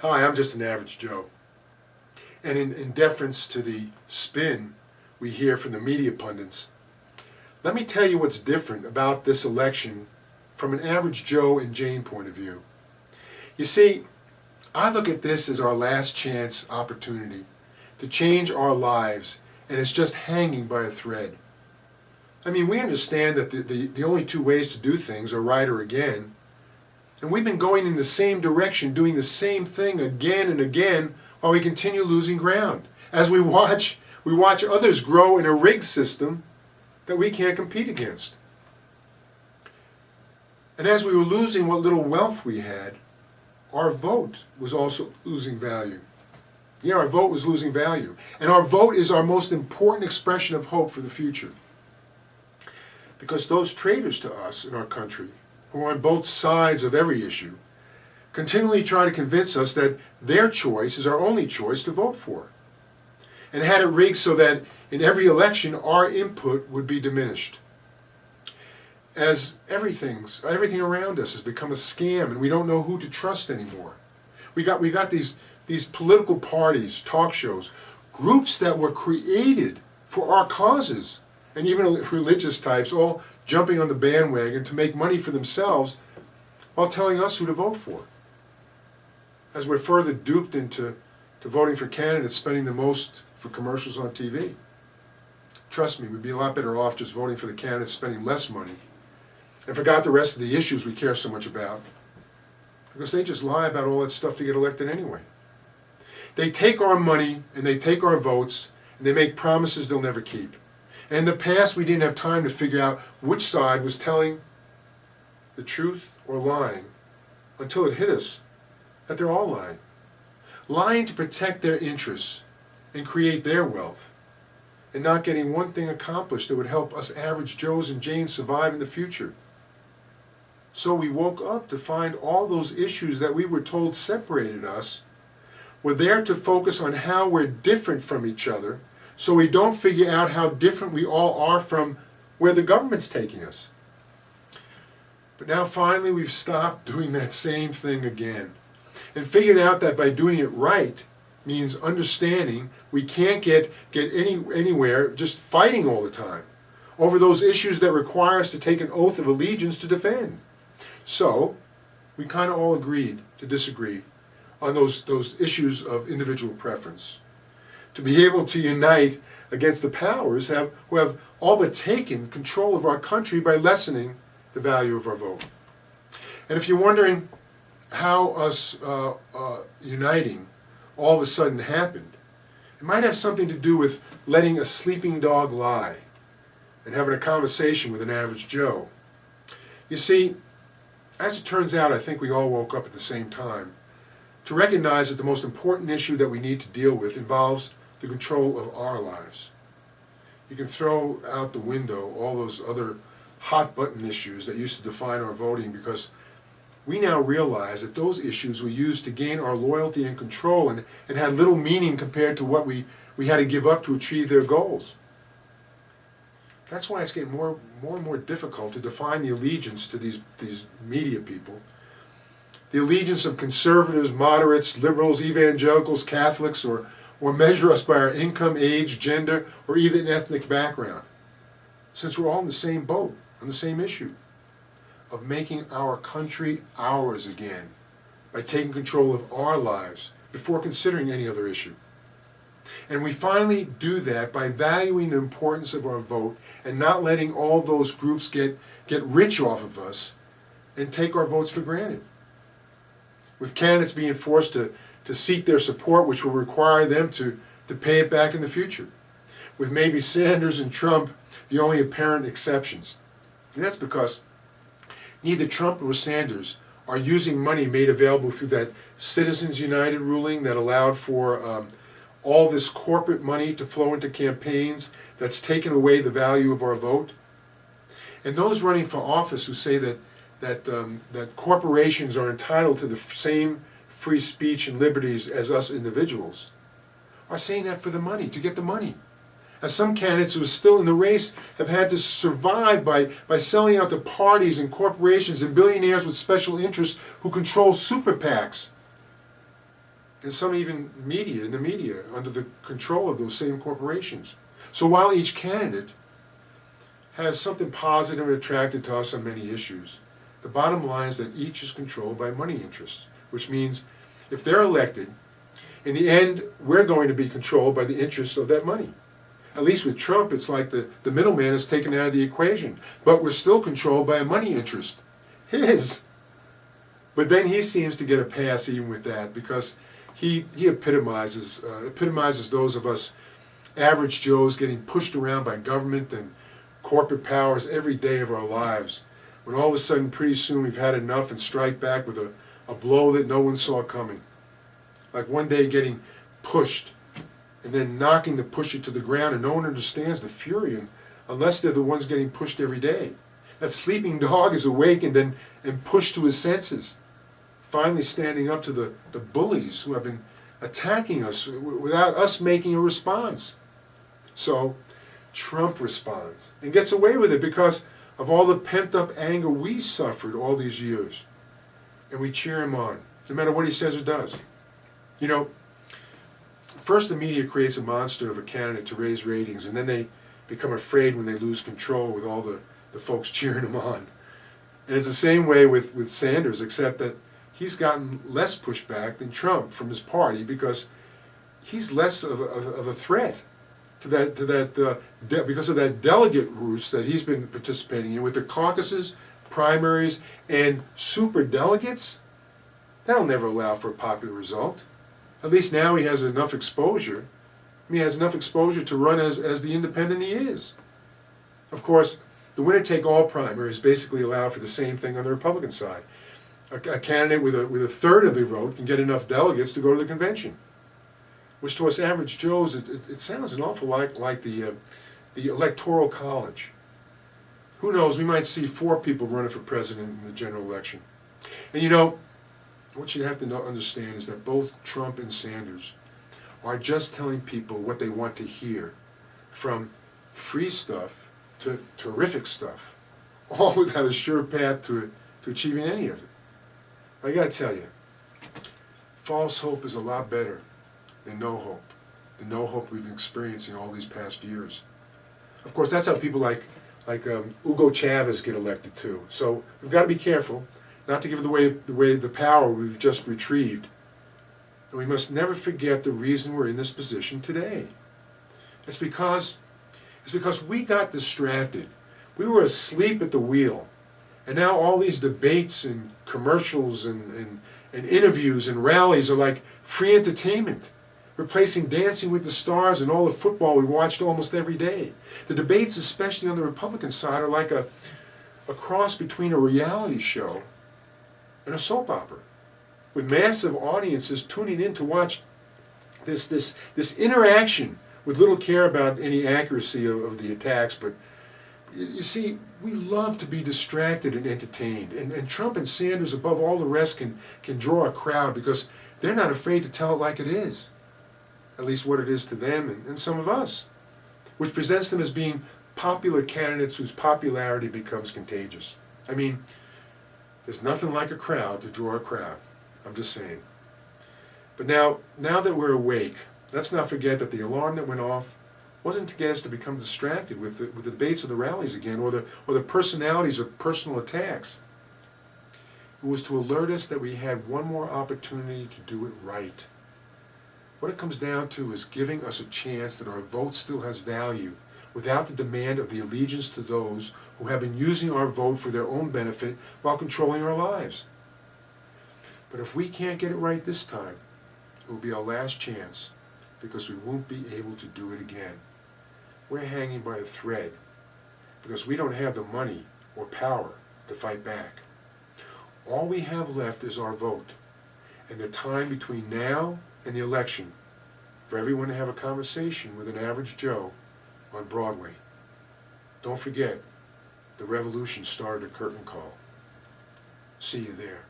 Hi, I'm just an average Joe. And in deference to the spin we hear from the media pundits, let me tell you what's different about this election from an average Joe and Jane point of view. You see, I look at this as our last chance opportunity to change our lives, and it's just hanging by a thread. I mean, we understand that the only two ways to do things are right or again, and we've been going in the same direction, doing the same thing again and again while we continue losing ground. As we watch others grow in a rigged system that we can't compete against. And as we were losing what little wealth we had, our vote was also losing value. Yeah, our vote was losing value. And our vote is our most important expression of hope for the future. Because those traitors to us in our country, who are on both sides of every issue, continually try to convince us that their choice is our only choice to vote for, and had it rigged so that in every election our input would be diminished. As everything around us has become a scam, and we don't know who to trust anymore. We got these political parties, talk shows, groups that were created for our causes, and even religious types all jumping on the bandwagon to make money for themselves while telling us who to vote for. As we're further duped into voting for candidates spending the most for commercials on TV. Trust me, we'd be a lot better off just voting for the candidates spending less money and forgot the rest of the issues we care so much about, because they just lie about all that stuff to get elected anyway. They take our money and they take our votes and they make promises they'll never keep. And in the past, we didn't have time to figure out which side was telling the truth or lying until it hit us that they're all lying. Lying to protect their interests and create their wealth, and not getting one thing accomplished that would help us average Joes and Janes survive in the future. So we woke up to find all those issues that we were told separated us were there to focus on how we're different from each other, so we don't figure out how different we all are from where the government's taking us. But now finally we've stopped doing that same thing again, and figured out that by doing it right means understanding we can't get anywhere just fighting all the time over those issues that require us to take an oath of allegiance to defend. So we kind of all agreed to disagree on those issues of individual preference, to be able to unite against the powers who have all but taken control of our country by lessening the value of our vote. And if you're wondering how us uniting all of a sudden happened, it might have something to do with letting a sleeping dog lie and having a conversation with an average Joe. You see, as it turns out, I think we all woke up at the same time to recognize that the most important issue that we need to deal with involves the control of our lives. You can throw out the window all those other hot button issues that used to define our voting, because we now realize that those issues were used to gain our loyalty and control and had little meaning compared to what we had to give up to achieve their goals. That's why it's getting more and more difficult to define the allegiance to these media people. The allegiance of conservatives, moderates, liberals, evangelicals, Catholics, or measure us by our income, age, gender, or even ethnic background, since we're all in the same boat on the same issue of making our country ours again by taking control of our lives before considering any other issue. And we finally do that by valuing the importance of our vote and not letting all those groups get rich off of us and take our votes for granted. With candidates being forced to seek their support, which will require them to pay it back in the future. With maybe Sanders and Trump the only apparent exceptions. And that's because neither Trump nor Sanders are using money made available through that Citizens United ruling that allowed for all this corporate money to flow into campaigns that's taken away the value of our vote. And those running for office who say that corporations are entitled to the same free speech and liberties as us individuals are saying that for the money, to get the money. As some candidates who are still in the race have had to survive by selling out to parties and corporations and billionaires with special interests who control super PACs and some even media, in the media, under the control of those same corporations. So while each candidate has something positive and attractive to us on many issues, the bottom line is that each is controlled by money interests, which means if they're elected, in the end, we're going to be controlled by the interests of that money. At least with Trump, it's like the middleman is taken out of the equation, but we're still controlled by a money interest, his. But then he seems to get a pass even with that, because he epitomizes those of us average Joes getting pushed around by government and corporate powers every day of our lives, when all of a sudden pretty soon we've had enough and strike back with a blow that no one saw coming. Like one day getting pushed and then knocking the pusher to the ground, and no one understands the fury unless they're the ones getting pushed every day. That sleeping dog is awakened and pushed to his senses, finally standing up to the bullies who have been attacking us without us making a response. So Trump responds and gets away with it because of all the pent-up anger we suffered all these years. And we cheer him on, no matter what he says or does. You know, first the media creates a monster of a candidate to raise ratings, and then they become afraid when they lose control with all the folks cheering him on. And it's the same way with Sanders, except that he's gotten less pushback than Trump from his party because he's less of a threat to that because of that delegate roost that he's been participating in with the caucuses, primaries, and super delegates. That'll never allow for a popular result. At least now he has enough exposure. He has enough exposure to run as the independent he is. Of course, the winner-take-all primaries basically allow for the same thing on the Republican side. A candidate with a third of the vote can get enough delegates to go to the convention, which to us average Joes, it sounds an awful lot like the Electoral College. Who knows, we might see 4 people running for president in the general election. And you know, what you have to understand is that both Trump and Sanders are just telling people what they want to hear, from free stuff to terrific stuff, all without a sure path to achieving any of it. I gotta tell you, false hope is a lot better than no hope. The no hope we've been experiencing all these past years. Of course, that's how people like Hugo Chavez get elected too. So we've got to be careful not to give the power we've just retrieved. And we must never forget the reason we're in this position today. It's because we got distracted. We were asleep at the wheel. And now all these debates and commercials and interviews and rallies are like free entertainment, replacing Dancing with the Stars and all the football we watched almost every day. The debates, especially on the Republican side, are like a cross between a reality show and a soap opera, with massive audiences tuning in to watch this interaction with little care about any accuracy of the attacks. But you see, we love to be distracted and entertained, and Trump and Sanders, above all the rest, can draw a crowd because they're not afraid to tell it like it is, at least what it is to them and some of us, which presents them as being popular candidates whose popularity becomes contagious. I mean, there's nothing like a crowd to draw a crowd. I'm just saying. But now that we're awake, let's not forget that the alarm that went off wasn't to get us to become distracted with the debates or the rallies again, or the personalities or personal attacks. It was to alert us that we had one more opportunity to do it right. What it comes down to is giving us a chance that our vote still has value, without the demand of the allegiance to those who have been using our vote for their own benefit while controlling our lives. But if we can't get it right this time, it will be our last chance, because we won't be able to do it again. We're hanging by a thread because we don't have the money or power to fight back. All we have left is our vote, and the time between now and the election for everyone to have a conversation with an average Joe on Broadway. Don't forget, the revolution started at curtain call. See you there.